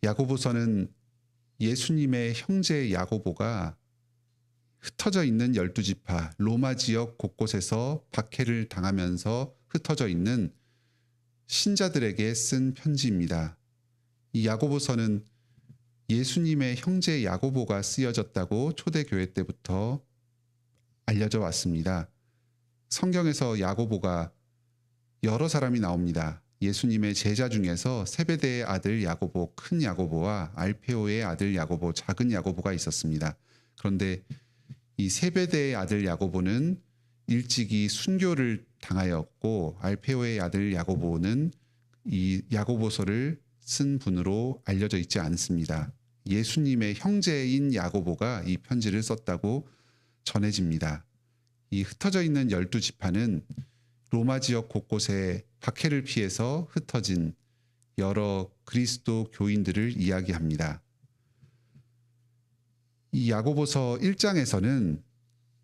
야고보서는 예수님의 형제 야고보가 흩어져 있는 12지파, 로마 지역 곳곳에서 박해를 당하면서 흩어져 있는 신자들에게 쓴 편지입니다. 이 야고보서는 예수님의 형제 야고보가 쓰여졌다고 초대교회 때부터 알려져 왔습니다. 성경에서 야고보가 여러 사람이 나옵니다. 예수님의 제자 중에서 세베대의 아들 야고보, 큰 야고보와 알페오의 아들 야고보, 작은 야고보가 있었습니다. 그런데 이 세베대의 아들 야고보는 일찍이 순교를 당하였고 알페오의 아들 야고보는 이 야고보서를 쓴 분으로 알려져 있지 않습니다. 예수님의 형제인 야고보가 이 편지를 썼다고 전해집니다. 이 흩어져 있는 12지파는 로마 지역 곳곳에 박해를 피해서 흩어진 여러 그리스도 교인들을 이야기합니다. 이 야고보서 1장에서는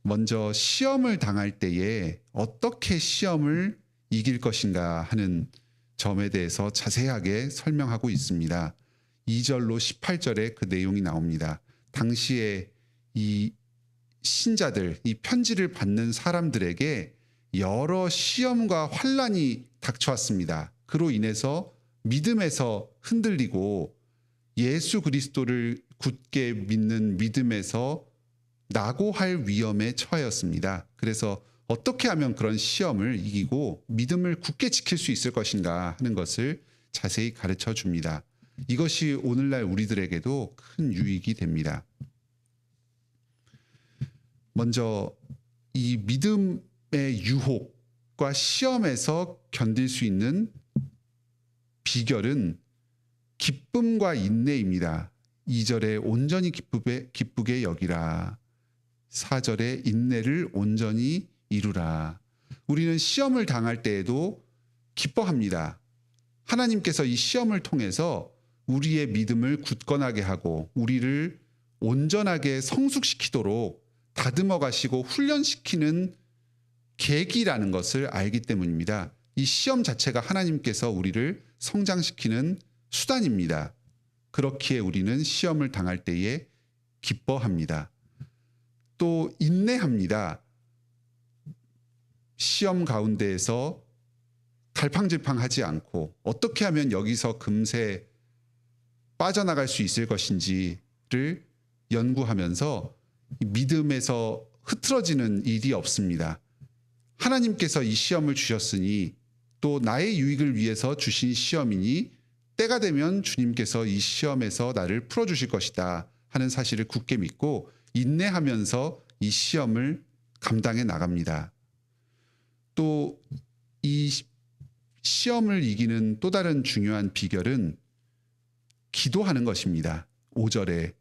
먼저 시험을 당할 때에 어떻게 시험을 이길 것인가 하는 점에 대해서 자세하게 설명하고 있습니다. 2절로 18절에 그 내용이 나옵니다. 당시에 이 신자들, 이 편지를 받는 사람들에게 여러 시험과 환난이 닥쳐왔습니다. 그로 인해서 믿음에서 흔들리고 예수 그리스도를 굳게 믿는 믿음에서 낙오할 위험에 처하였습니다. 그래서 어떻게 하면 그런 시험을 이기고 믿음을 굳게 지킬 수 있을 것인가 하는 것을 자세히 가르쳐 줍니다. 이것이 오늘날 우리들에게도 큰 유익이 됩니다. 먼저 이 믿음의 유혹과 시험에서 견딜 수 있는 비결은 기쁨과 인내입니다. 2절에 온전히 기쁘게 여기라. 4절에 인내를 온전히 이루라. 우리는 시험을 당할 때에도 기뻐합니다. 하나님께서 이 시험을 통해서 우리의 믿음을 굳건하게 하고 우리를 온전하게 성숙시키도록 다듬어 가시고 훈련시키는 계기라는 것을 알기 때문입니다. 이 시험 자체가 하나님께서 우리를 성장시키는 수단입니다. 그렇기에 우리는 시험을 당할 때에 기뻐합니다. 또 인내합니다. 시험 가운데에서 갈팡질팡하지 않고 어떻게 하면 여기서 금세 빠져나갈 수 있을 것인지를 연구하면서 믿음에서 흐트러지는 일이 없습니다. 하나님께서 이 시험을 주셨으니 또 나의 유익을 위해서 주신 시험이니 때가 되면 주님께서 이 시험에서 나를 풀어주실 것이다 하는 사실을 굳게 믿고 인내하면서 이 시험을 감당해 나갑니다. 또 이 시험을 이기는 또 다른 중요한 비결은 기도하는 것입니다. 5절에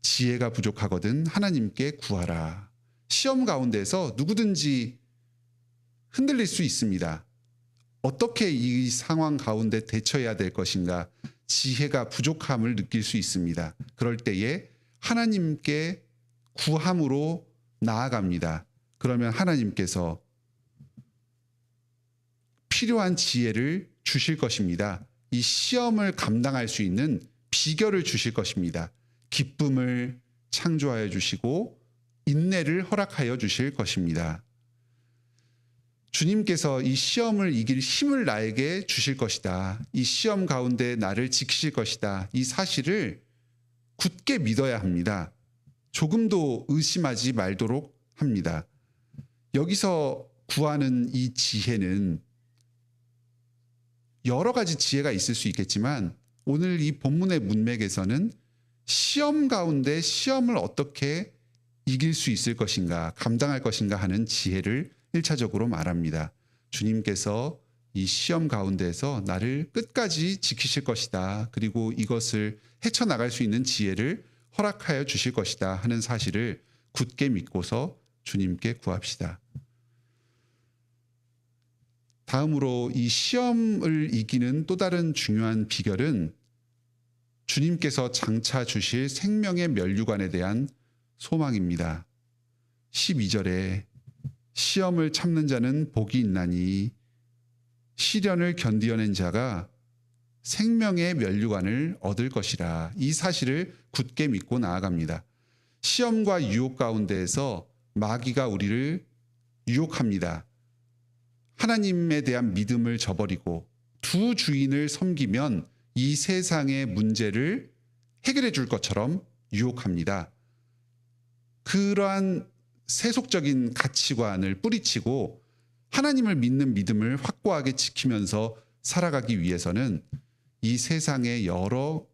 지혜가 부족하거든 하나님께 구하라. 시험 가운데서 누구든지 흔들릴 수 있습니다. 어떻게 이 상황 가운데 대처해야 될 것인가 지혜가 부족함을 느낄 수 있습니다. 그럴 때에 하나님께 구함으로 나아갑니다. 그러면 하나님께서 필요한 지혜를 주실 것입니다. 이 시험을 감당할 수 있는 비결을 주실 것입니다. 기쁨을 창조하여 주시고 인내를 허락하여 주실 것입니다. 주님께서 이 시험을 이길 힘을 나에게 주실 것이다. 이 시험 가운데 나를 지키실 것이다. 이 사실을 굳게 믿어야 합니다. 조금도 의심하지 말도록 합니다. 여기서 구하는 이 지혜는 여러 가지 지혜가 있을 수 있겠지만 오늘 이 본문의 문맥에서는 시험 가운데 시험을 어떻게 이길 수 있을 것인가, 감당할 것인가 하는 지혜를 1차적으로 말합니다. 주님께서 이 시험 가운데에서 나를 끝까지 지키실 것이다. 그리고 이것을 헤쳐나갈 수 있는 지혜를 허락하여 주실 것이다 하는 사실을 굳게 믿고서 주님께 구합시다. 다음으로 이 시험을 이기는 또 다른 중요한 비결은 주님께서 장차 주실 생명의 면류관에 대한 소망입니다. 12절에 시험을 참는 자는 복이 있나니 시련을 견디어낸 자가 생명의 면류관을 얻을 것이라. 이 사실을 굳게 믿고 나아갑니다. 시험과 유혹 가운데에서 마귀가 우리를 유혹합니다. 하나님에 대한 믿음을 저버리고 두 주인을 섬기면 이 세상의 문제를 해결해 줄 것처럼 유혹합니다. 그러한 세속적인 가치관을 뿌리치고 하나님을 믿는 믿음을 확고하게 지키면서 살아가기 위해서는 이 세상의 여러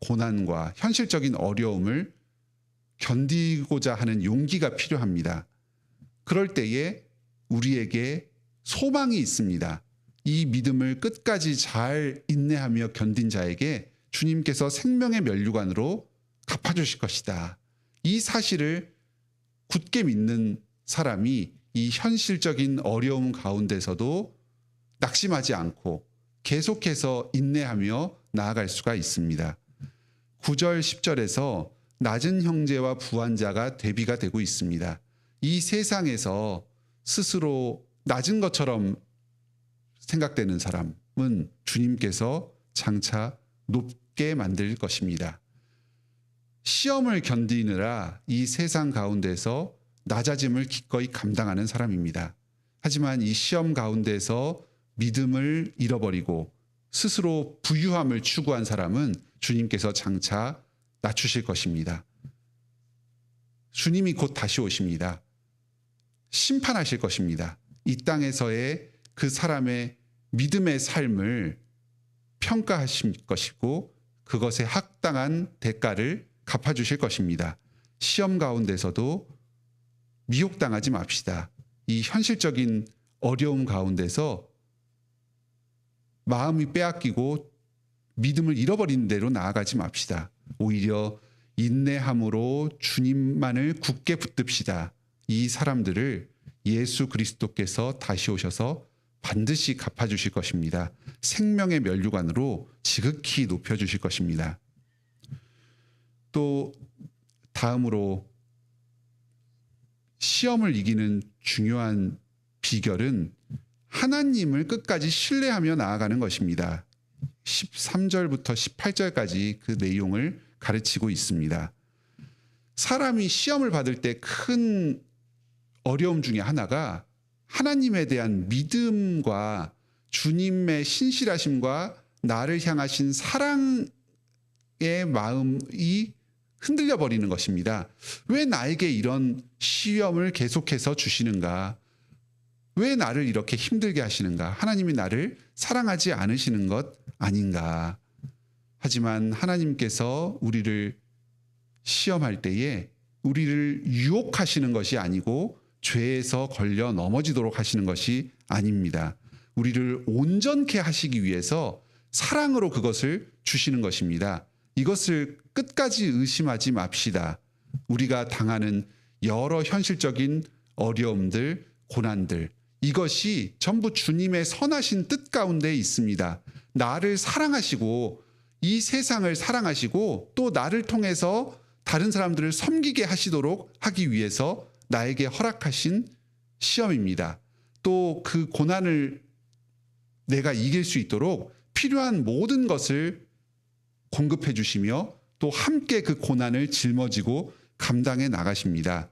고난과 현실적인 어려움을 견디고자 하는 용기가 필요합니다. 그럴 때에 우리에게 소망이 있습니다. 이 믿음을 끝까지 잘 인내하며 견딘 자에게 주님께서 생명의 면류관으로 갚아주실 것이다. 이 사실을 굳게 믿는 사람이 이 현실적인 어려움 가운데서도 낙심하지 않고 계속해서 인내하며 나아갈 수가 있습니다. 9절 10절에서 낮은 형제와 부한 자가 대비가 되고 있습니다. 이 세상에서 스스로 낮은 것처럼 생각되는 사람은 주님께서 장차 높게 만들 것입니다. 시험을 견디느라 이 세상 가운데서 낮아짐을 기꺼이 감당하는 사람입니다. 하지만 이 시험 가운데서 믿음을 잃어버리고 스스로 부유함을 추구한 사람은 주님께서 장차 낮추실 것입니다. 주님이 곧 다시 오십니다. 심판하실 것입니다. 이 땅에서의 그 사람의 믿음의 삶을 평가하실 것이고 그것에 합당한 대가를 갚아주실 것입니다. 시험 가운데서도 미혹당하지 맙시다. 이 현실적인 어려움 가운데서 마음이 빼앗기고 믿음을 잃어버리는 대로 나아가지 맙시다. 오히려 인내함으로 주님만을 굳게 붙듭시다. 이 사람들을 예수 그리스도께서 다시 오셔서 반드시 갚아주실 것입니다. 생명의 면류관으로 지극히 높여주실 것입니다. 또 다음으로 시험을 이기는 중요한 비결은 하나님을 끝까지 신뢰하며 나아가는 것입니다. 13절부터 18절까지 그 내용을 가르치고 있습니다. 사람이 시험을 받을 때 큰 어려움 중에 하나가 하나님에 대한 믿음과 주님의 신실하심과 나를 향하신 사랑의 마음이 흔들려 버리는 것입니다. 왜 나에게 이런 시험을 계속해서 주시는가? 왜 나를 이렇게 힘들게 하시는가? 하나님이 나를 사랑하지 않으시는 것 아닌가? 하지만 하나님께서 우리를 시험할 때에 우리를 유혹하시는 것이 아니고 죄에서 걸려 넘어지도록 하시는 것이 아닙니다. 우리를 온전케 하시기 위해서 사랑으로 그것을 주시는 것입니다. 이것을 끝까지 의심하지 맙시다. 우리가 당하는 여러 현실적인 어려움들, 고난들, 이것이 전부 주님의 선하신 뜻 가운데 있습니다. 나를 사랑하시고 이 세상을 사랑하시고 또 나를 통해서 다른 사람들을 섬기게 하시도록 하기 위해서 나에게 허락하신 시험입니다. 또 그 고난을 내가 이길 수 있도록 필요한 모든 것을 공급해 주시며 또 함께 그 고난을 짊어지고 감당해 나가십니다.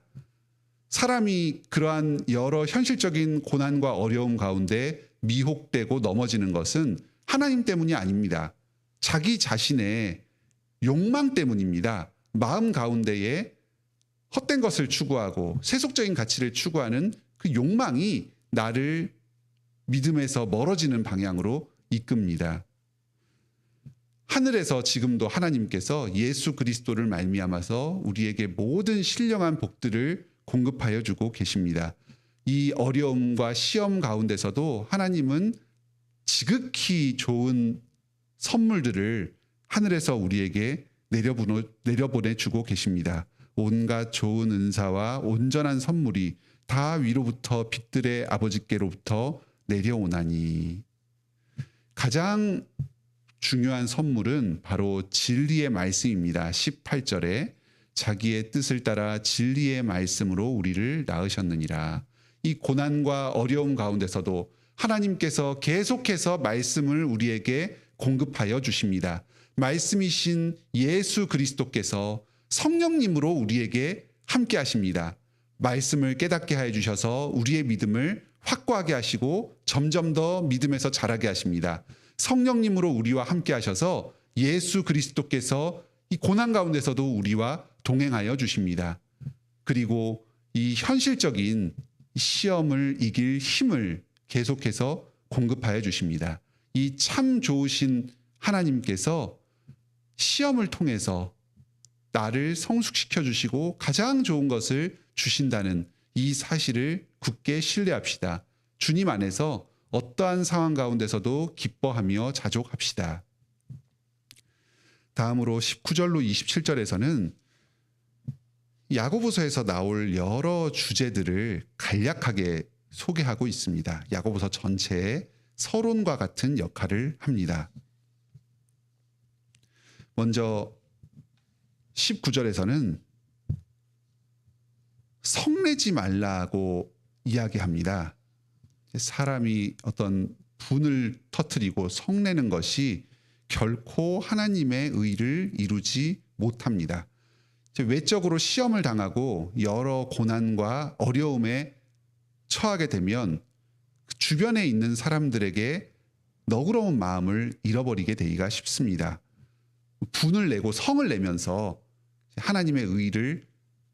사람이 그러한 여러 현실적인 고난과 어려움 가운데 미혹되고 넘어지는 것은 하나님 때문이 아닙니다. 자기 자신의 욕망 때문입니다. 마음 가운데에 헛된 것을 추구하고 세속적인 가치를 추구하는 그 욕망이 나를 믿음에서 멀어지는 방향으로 이끕니다. 하늘에서 지금도 하나님께서 예수 그리스도를 말미암아서 우리에게 모든 신령한 복들을 공급하여 주고 계십니다. 이 어려움과 시험 가운데서도 하나님은 지극히 좋은 선물들을 하늘에서 우리에게 내려보내 주고 계십니다. 온갖 좋은 은사와 온전한 선물이 다 위로부터 빛들의 아버지께로부터 내려오나니. 가장 중요한 선물은 바로 진리의 말씀입니다. 18절에 자기의 뜻을 따라 진리의 말씀으로 우리를 낳으셨느니라. 이 고난과 어려움 가운데서도 하나님께서 계속해서 말씀을 우리에게 공급하여 주십니다. 말씀이신 예수 그리스도께서 성령님으로 우리에게 함께 하십니다. 말씀을 깨닫게 해 주셔서 우리의 믿음을 확고하게 하시고 점점 더 믿음에서 자라게 하십니다. 성령님으로 우리와 함께 하셔서 예수 그리스도께서 이 고난 가운데서도 우리와 동행하여 주십니다. 그리고 이 현실적인 시험을 이길 힘을 계속해서 공급하여 주십니다. 이 참 좋으신 하나님께서 시험을 통해서 나를 성숙시켜 주시고 가장 좋은 것을 주신다는 이 사실을 굳게 신뢰합시다. 주님 안에서 어떠한 상황 가운데서도 기뻐하며 자족합시다. 다음으로 19절로 27절에서는 야고보서에서 나올 여러 주제들을 간략하게 소개하고 있습니다. 야고보서 전체에 서론과 같은 역할을 합니다. 먼저 19절에서는 성내지 말라고 이야기합니다. 사람이 어떤 분을 터뜨리고 성내는 것이 결코 하나님의 의를 이루지 못합니다. 외적으로 시험을 당하고 여러 고난과 어려움에 처하게 되면 주변에 있는 사람들에게 너그러운 마음을 잃어버리게 되기가 쉽습니다. 분을 내고 성을 내면서 하나님의 의를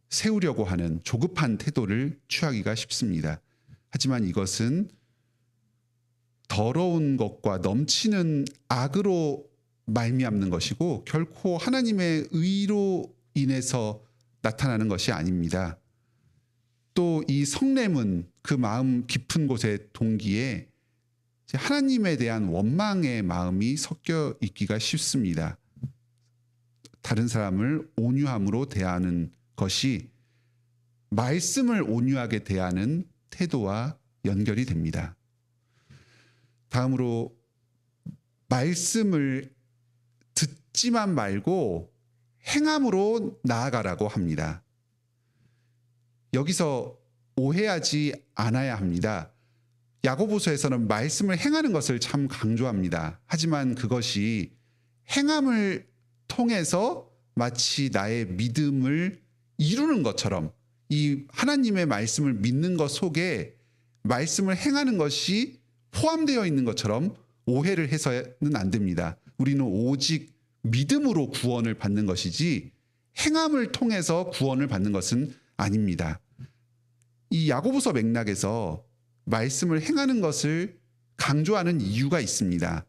세우려고 하는 조급한 태도를 취하기가 쉽습니다. 하지만 이것은 더러운 것과 넘치는 악으로 말미암는 것이고 결코 하나님의 의로 인해서 나타나는 것이 아닙니다. 또 이 성냄은 그 마음 깊은 곳의 동기에 하나님에 대한 원망의 마음이 섞여 있기가 쉽습니다. 다른 사람을 온유함으로 대하는 것이 말씀을 온유하게 대하는 태도와 연결이 됩니다. 다음으로 말씀을 듣지만 말고 행함으로 나아가라고 합니다. 여기서 오해하지 않아야 합니다. 야고보서에서는 말씀을 행하는 것을 참 강조합니다. 하지만 그것이 행함을 통해서 마치 나의 믿음을 이루는 것처럼 이 하나님의 말씀을 믿는 것 속에 말씀을 행하는 것이 포함되어 있는 것처럼 오해를 해서는 안 됩니다. 우리는 오직 믿음으로 구원을 받는 것이지 행함을 통해서 구원을 받는 것은 아닙니다. 이 야고보서 맥락에서 말씀을 행하는 것을 강조하는 이유가 있습니다.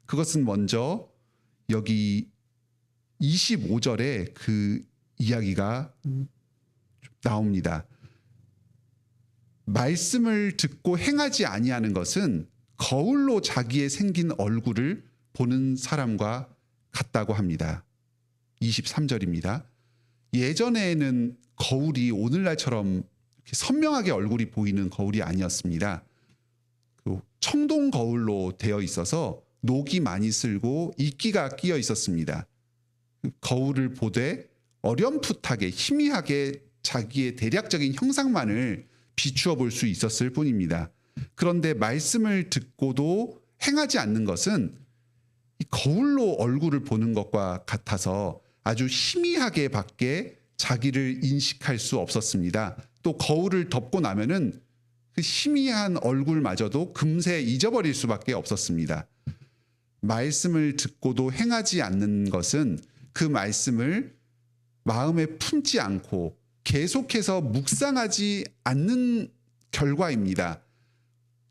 그것은 먼저 여기 25절에 그 이야기가 나옵니다. 말씀을 듣고 행하지 아니하는 것은 거울로 자기의 생긴 얼굴을 보는 사람과 같다고 합니다. 23절입니다. 예전에는 거울이 오늘날처럼 이렇게 선명하게 얼굴이 보이는 거울이 아니었습니다. 청동 거울로 되어 있어서 녹이 많이 슬고 이끼가 끼어 있었습니다. 거울을 보되 어렴풋하게 희미하게 자기의 대략적인 형상만을 비추어 볼 수 있었을 뿐입니다. 그런데 말씀을 듣고도 행하지 않는 것은 이 거울로 얼굴을 보는 것과 같아서 아주 희미하게 밖에 자기를 인식할 수 없었습니다. 또 거울을 덮고 나면은 그 희미한 얼굴마저도 금세 잊어버릴 수밖에 없었습니다. 말씀을 듣고도 행하지 않는 것은 그 말씀을 마음에 품지 않고 계속해서 묵상하지 않는 결과입니다.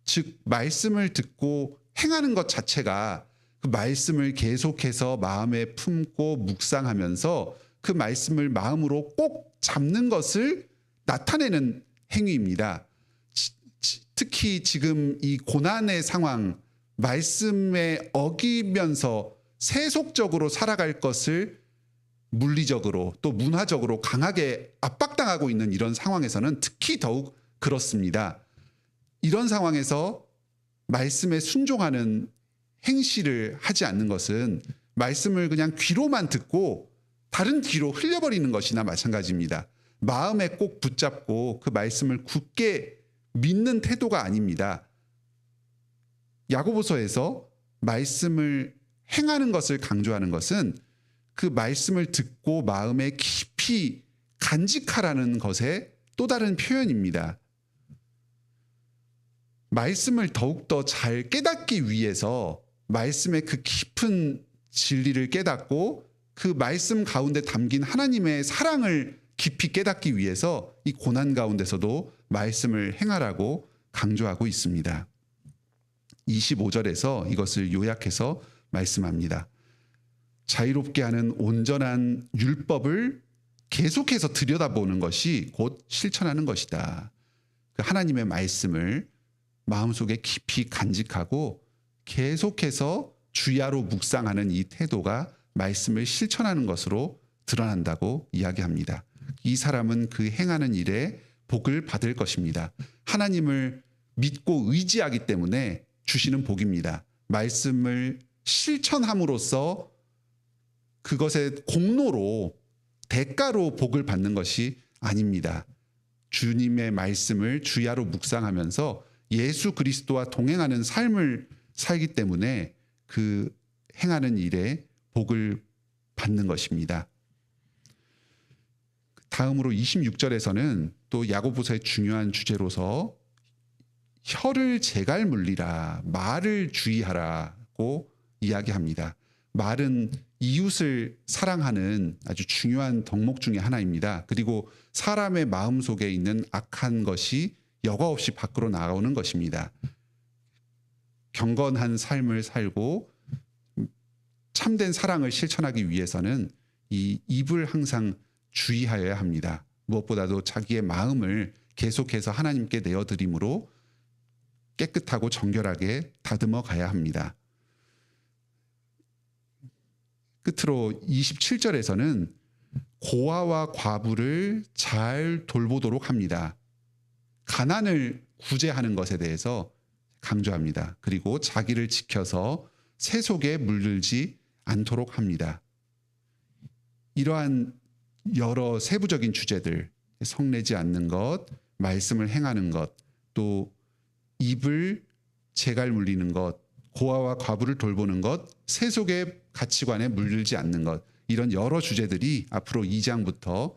즉 말씀을 듣고 행하는 것 자체가 그 말씀을 계속해서 마음에 품고 묵상하면서 그 말씀을 마음으로 꼭 잡는 것을 나타내는 행위입니다. 특히 지금 이 고난의 상황, 말씀에 어기면서 세속적으로 살아갈 것을 물리적으로 또 문화적으로 강하게 압박당하고 있는 이런 상황에서는 특히 더욱 그렇습니다. 이런 상황에서 말씀에 순종하는 행실을 하지 않는 것은 말씀을 그냥 귀로만 듣고 다른 귀로 흘려버리는 것이나 마찬가지입니다. 마음에 꼭 붙잡고 그 말씀을 굳게 믿는 태도가 아닙니다. 야고보서에서 말씀을 행하는 것을 강조하는 것은 그 말씀을 듣고 마음에 깊이 간직하라는 것의 또 다른 표현입니다. 말씀을 더욱더 잘 깨닫기 위해서 말씀의 그 깊은 진리를 깨닫고 그 말씀 가운데 담긴 하나님의 사랑을 깊이 깨닫기 위해서 이 고난 가운데서도 말씀을 행하라고 강조하고 있습니다. 25절에서 이것을 요약해서 말씀합니다. 자유롭게 하는 온전한 율법을 계속해서 들여다보는 것이 곧 실천하는 것이다. 그 하나님의 말씀을 마음속에 깊이 간직하고 계속해서 주야로 묵상하는 이 태도가 말씀을 실천하는 것으로 드러난다고 이야기합니다. 이 사람은 그 행하는 일에 복을 받을 것입니다. 하나님을 믿고 의지하기 때문에 주시는 복입니다. 말씀을 실천함으로써 그것의 공로로 대가로 복을 받는 것이 아닙니다. 주님의 말씀을 주야로 묵상하면서 예수 그리스도와 동행하는 삶을 살기 때문에 그 행하는 일에 복을 받는 것입니다. 다음으로 26절에서는 또 야고보서의 중요한 주제로서 혀를 제갈 물리라, 말을 주의하라고 이야기합니다. 말은 이웃을 사랑하는 아주 중요한 덕목 중에 하나입니다. 그리고 사람의 마음속에 있는 악한 것이 여과 없이 밖으로 나오는 것입니다. 경건한 삶을 살고 참된 사랑을 실천하기 위해서는 이 입을 항상 주의하여야 합니다. 무엇보다도 자기의 마음을 계속해서 하나님께 내어드림으로 깨끗하고 정결하게 다듬어 가야 합니다. 끝으로 27절에서는 고아와 과부를 잘 돌보도록 합니다. 가난을 구제하는 것에 대해서 강조합니다. 그리고 자기를 지켜서 세속에 물들지 않도록 합니다. 이러한 여러 세부적인 주제들, 성내지 않는 것, 말씀을 행하는 것, 또 입을 제갈 물리는 것, 고아와 과부를 돌보는 것, 세속의 가치관에 물들지 않는 것, 이런 여러 주제들이 앞으로 2장부터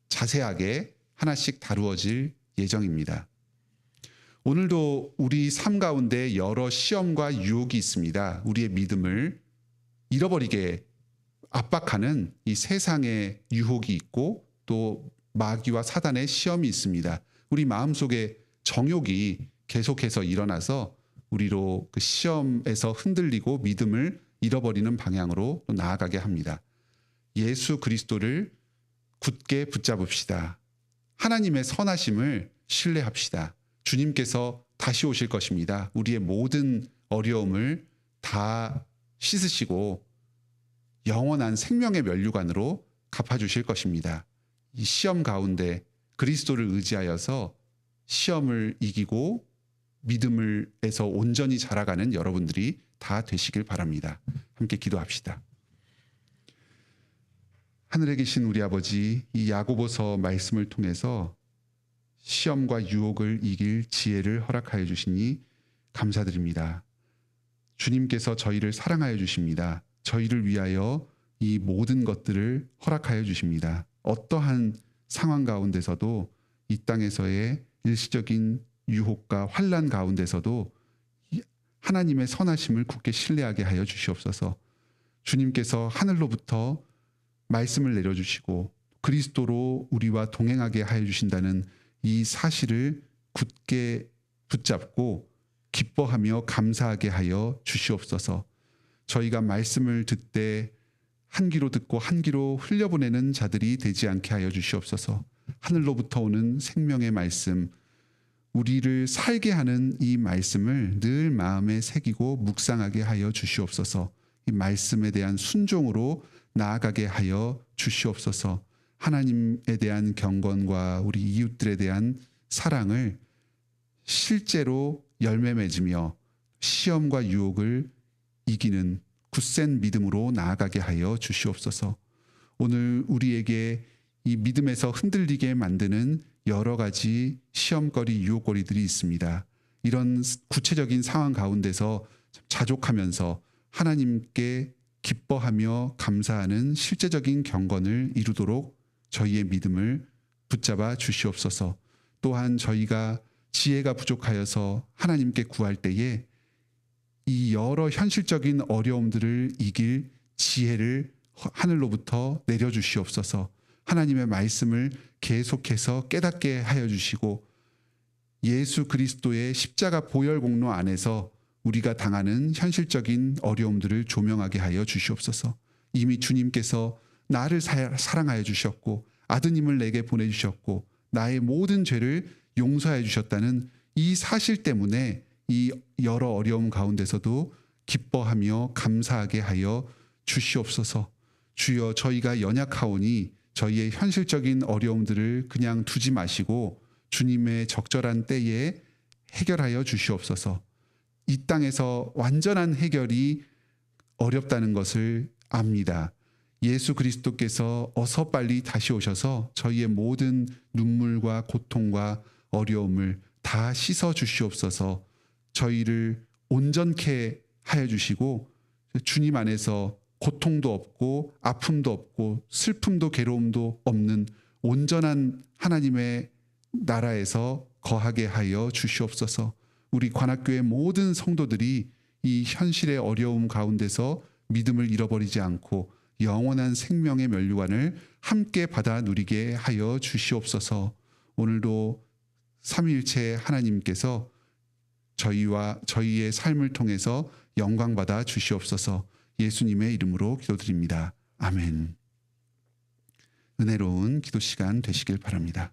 자세하게 하나씩 다루어질 예정입니다. 오늘도 우리 삶 가운데 여러 시험과 유혹이 있습니다. 우리의 믿음을 잃어버리게 압박하는 이 세상의 유혹이 있고 또 마귀와 사단의 시험이 있습니다. 우리 마음속에 정욕이 계속해서 일어나서 우리로 그 시험에서 흔들리고 믿음을 잃어버리는 방향으로 또 나아가게 합니다. 예수 그리스도를 굳게 붙잡읍시다. 하나님의 선하심을 신뢰합시다. 주님께서 다시 오실 것입니다. 우리의 모든 어려움을 다 씻으시고 영원한 생명의 면류관으로 갚아주실 것입니다. 이 시험 가운데 그리스도를 의지하여서 시험을 이기고 믿음을에서 온전히 자라가는 여러분들이 다 되시길 바랍니다. 함께 기도합시다. 하늘에 계신 우리 아버지, 이 야고보서 말씀을 통해서 시험과 유혹을 이길 지혜를 허락하여 주시니 감사드립니다. 주님께서 저희를 사랑하여 주십니다. 저희를 위하여 이 모든 것들을 허락하여 주십니다. 어떠한 상황 가운데서도 이 땅에서의 일시적인 유혹과 환난 가운데서도 하나님의 선하심을 굳게 신뢰하게 하여 주시옵소서. 주님께서 하늘로부터 말씀을 내려주시고 그리스도로 우리와 동행하게 하여 주신다는 이 사실을 굳게 붙잡고 기뻐하며 감사하게 하여 주시옵소서. 저희가 말씀을 듣되 한 귀로 듣고 한 귀로 흘려보내는 자들이 되지 않게 하여 주시옵소서. 하늘로부터 오는 생명의 말씀, 우리를 살게 하는 이 말씀을 늘 마음에 새기고 묵상하게 하여 주시옵소서. 이 말씀에 대한 순종으로 나아가게 하여 주시옵소서. 하나님에 대한 경건과 우리 이웃들에 대한 사랑을 실제로 열매 맺으며 시험과 유혹을 이기는 굳센 믿음으로 나아가게 하여 주시옵소서. 오늘 우리에게 이 믿음에서 흔들리게 만드는 여러 가지 시험거리, 유혹거리들이 있습니다. 이런 구체적인 상황 가운데서 자족하면서 하나님께 기뻐하며 감사하는 실제적인 경건을 이루도록 저희의 믿음을 붙잡아 주시옵소서. 또한 저희가 지혜가 부족하여서 하나님께 구할 때에 이 여러 현실적인 어려움들을 이길 지혜를 하늘로부터 내려주시옵소서. 하나님의 말씀을 계속해서 깨닫게 하여 주시고 예수 그리스도의 십자가 보혈 공로 안에서 우리가 당하는 현실적인 어려움들을 조명하게 하여 주시옵소서. 이미 주님께서 나를 사랑하여 주셨고 아드님을 내게 보내주셨고 나의 모든 죄를 용서해 주셨다는 이 사실 때문에 이 여러 어려움 가운데서도 기뻐하며 감사하게 하여 주시옵소서. 주여, 저희가 연약하오니 저희의 현실적인 어려움들을 그냥 두지 마시고 주님의 적절한 때에 해결하여 주시옵소서. 이 땅에서 완전한 해결이 어렵다는 것을 압니다. 예수 그리스도께서 어서 빨리 다시 오셔서 저희의 모든 눈물과 고통과 어려움을 다 씻어 주시옵소서. 저희를 온전케 하여 주시고 주님 안에서 고통도 없고 아픔도 없고 슬픔도 괴로움도 없는 온전한 하나님의 나라에서 거하게 하여 주시옵소서. 우리 관악교회 모든 성도들이 이 현실의 어려움 가운데서 믿음을 잃어버리지 않고 영원한 생명의 면류관을 함께 받아 누리게 하여 주시옵소서. 오늘도 삼위일체 하나님께서 저희와 저희의 삶을 통해서 영광받아 주시옵소서. 예수님의 이름으로 기도드립니다. 아멘. 은혜로운 기도 시간 되시길 바랍니다.